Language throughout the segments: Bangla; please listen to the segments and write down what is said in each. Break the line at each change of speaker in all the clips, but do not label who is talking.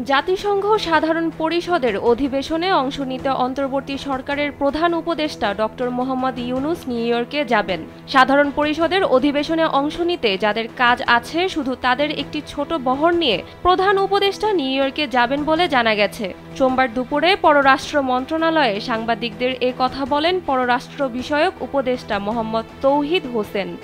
জাতিসংঘ সাধারণ পরিষদের অধিবেশনে অংশ নিতে অন্তর্বর্তী সরকারের প্রধান উপদেষ্টা ডক্টর মোহাম্মদ ইউনূস নিউ ইয়র্কে যাবেন। সাধারণ পরিষদের অধিবেশনে অংশ নিতে যাদের কাজ আছে শুধু তাদের একটি ছোট বহর নিয়ে প্রধান উপদেষ্টা নিউ ইয়র্কে যাবেন বলে জানা গেছে। সোমবার দুপুরে পররাষ্ট্র মন্ত্রণালয়ে সাংবাদিকদের এ কথা বলেন পররাষ্ট্র বিষয়ক উপদেষ্টা মোহাম্মদ তৌহিদ হোসেন।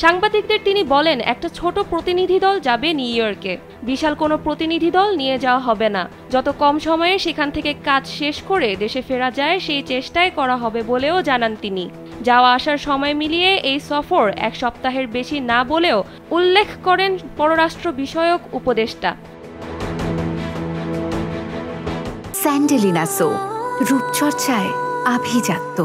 সাংবাদিকদের তিনি বলেন, একটা ছোট প্রতিনিধি দল যাবে নিউ ইয়র্কে। বিশাল কোনো প্রতিনিধি দল নিয়ে যাওয়া হবে না। যত কম সময়ে সেখান থেকে কাজ শেষ করে দেশে ফেরা যায় সেই চেষ্টাই করা হবে বলেও জানান তিনি। যাওয়া আসার সময় মিলিয়ে এই সফর এক সপ্তাহের বেশি না বলেও উল্লেখ করেন পররাষ্ট্র বিষয়ক উপদেষ্টা।
স্যান্ডেলিনা সো, রূপচর্চায় আভিজাত্য।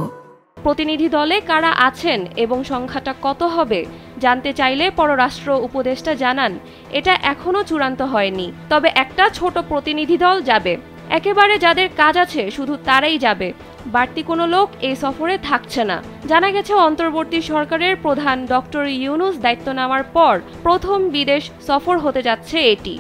প্রতিনিধি দলে কারা আছেন এবং সংখ্যাটা কত হবে জানতে চাইলে পররাষ্ট্র উপদেষ্টা জানান, এটা এখনও চূড়ান্ত হয়নি, তবে একটা ছোট প্রতিনিধি দল যাবে। একেবারে যাদের কাজ আছে শুধু তারাই যাবে। বাড়তি কোনো লোক এই সফরে থাকছে না। জানা গেছে অন্তর্বর্তী সরকারের প্রধান ডক্টর ইউনূস দায়িত্ব নেওয়ার পর প্রথম বিদেশ সফর হতে যাচ্ছে এটি।